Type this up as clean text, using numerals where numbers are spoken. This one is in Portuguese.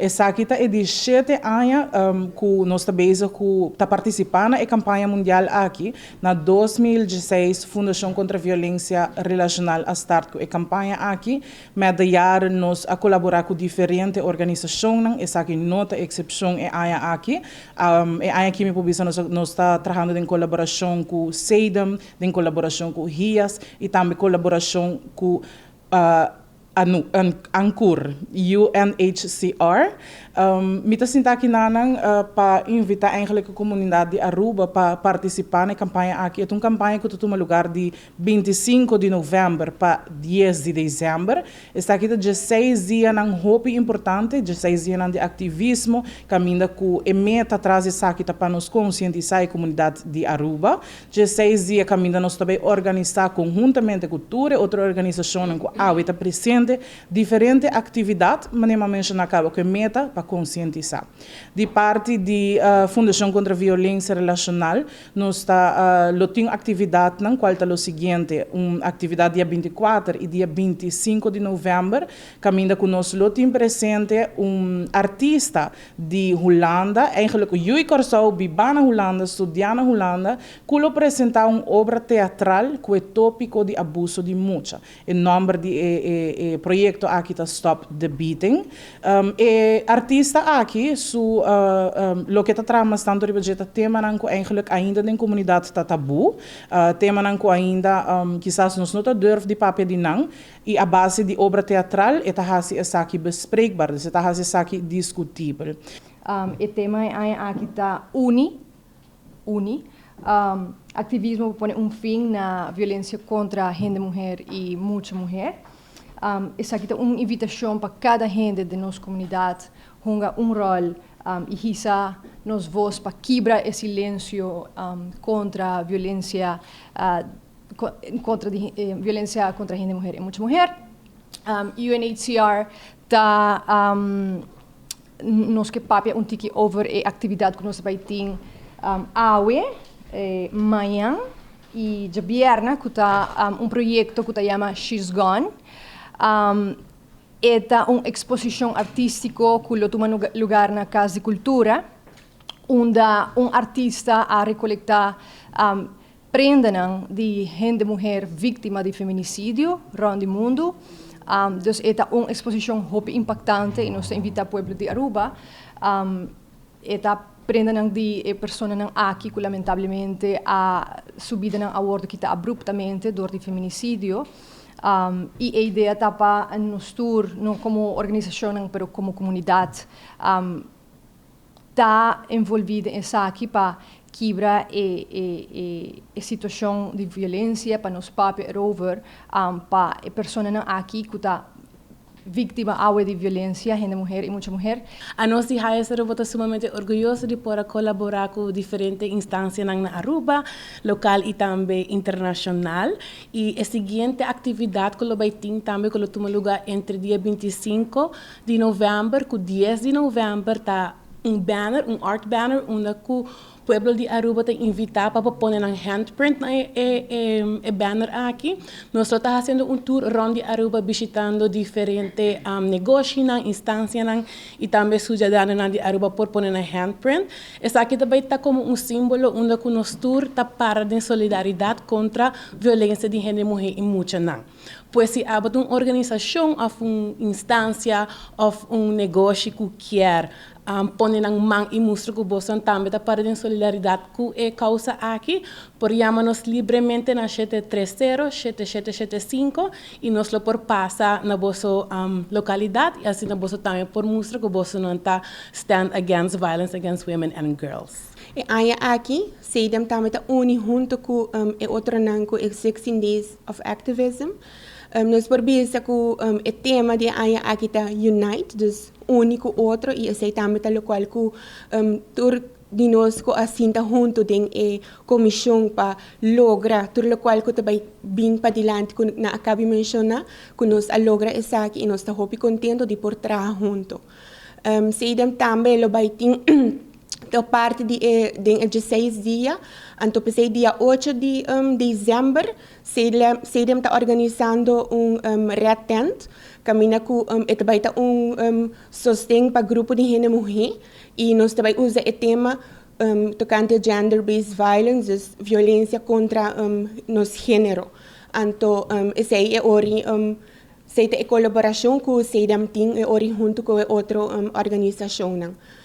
Essa aqui é de 7 anos que nós estamos bezig com tá participando na campanha mundial aqui na 2016 Fundação contra a Violência Relacional a start com a campanha aqui, mas de jaren nós a colaborar com diferentes organizações, essa aqui nota exceção é aqui, aqui me publica nós está trabalhando em colaboração com SEIDEM, em colaboração com RIAS e também colaboração com ANCUR, UNHCR. Mita sinta aqui para invitar eigenlijk a comunidade de Aruba para participar na campanha aqui. É uma campanha que toma lugar de 25 de novembro para 10 de dezembro. Está aqui de 16 dias um hope importante, 16 dias de ativismo, caminha com a meta atrás de aqui para nos conscientizar a comunidade de Aruba. 16 dias caminha nós também organizar conjuntamente com outra organização que está presente diferentes atividades, mas não mencionar acaba com a meta para conscientizar. De parte da Fundação contra a Violência Relacional, nós está lotando atividade na qual está o seguinte, uma atividade dia 24 e dia 25 de novembro, caminha com nós lotim presente artista de Holanda, eigenlijk Jui Corsau, bibana Holanda, estudiana Holanda, que apresentar uma obra teatral com o tópico de abuso de mucha. O nome do projeto aqui está Stop the Beating. Artista aqui, lo que está trazendo tanto de budget, tema não eigenlijk ainda na comunidade está tabu, tema não ainda, quizás nós não durf de papel de não, e a base de obra teatral está essa aqui bespreekbaar, está essa aqui discutível. O tema aqui está ativismo para pôr fim na violência contra a gente mulher e muita mulher. Essa aqui é uma invitação para cada gente de nossa comunidade, junga rol e hissa nos voz para quebrar esse silêncio contra a violência violência contra a gente mulher e muita mulher. UNHCR está nos que papia tiki over a atividade que nós vai ter awe amanhã e de viernes que está projeto que se chama She's Gone. É uma exposição artística que toma lugar na Casa de Cultura, onde artista a recolectar prendas de gente mulher vítima de feminicídio around o mundo. Então, é uma exposição muito impactante e nós invitamos o povo de Aruba. Prendas de pessoas aqui que lamentavelmente a subida a bordo que está abruptamente por feminicídio. E a ideia está para nos tour, não como organização, mas como comunidade, está envolvida nessa aqui para quebrar a situação de violência, para nos papel over, para a pessoa aqui que está vítima de violência, gente mulher e muita mulher. A nós de Aruba estamos sumamente orgulhosos de poder colaborar com diferentes instâncias na Aruba, local e também internacional. E a seguinte atividade que vai ter também que toma lugar entre dia 25 de novembro e 10 de novembro está banner, art banner, onde o pueblo de Aruba te invita para pôr um handprint na banner aqui. Nós estamos fazendo tour around de Aruba, visitando diferentes negócios, instâncias e também cidadãos de Aruba por pôr um handprint. Essa aqui também está como símbolo onde o nosso tour está para de solidariedade contra a violência de gente mulher e muita não. Pois se há uma organização ou uma instância ou negócio que quer poner na mão e mostrar que você também está para de solidariedade com a causa aqui, por chamar-nos livremente na 730-7775 e nós lo por passar na vossa localidade e assim na vossa também por mostrar que você não está stand against violence against women and girls. E aí aqui, SEIDEM também está unido junto com outro nome, com 16 Days of Activism. Nós probamos que o tema de aqui está Unite, dus único outro, e esse também está o qual que de nós que assim está junto com a comissão para lograr, tudo o qual que também bem para diante, que na acabei de mencionar, que nós logra isso aqui e nós estamos muito contentes de por trabalhar junto. SEIDEM também vai ter Então, parte de 16 dias, então, dia 8 de dezembro, CDM está organizando retent, caminha com vai ter sostém para grupo de gente mulher, e nós também usamos o tema tocante a gender-based violence, violência contra nos gênero. Então, esse aí é ori se tem colaboração com o CDM tem é ori junto com outra organização.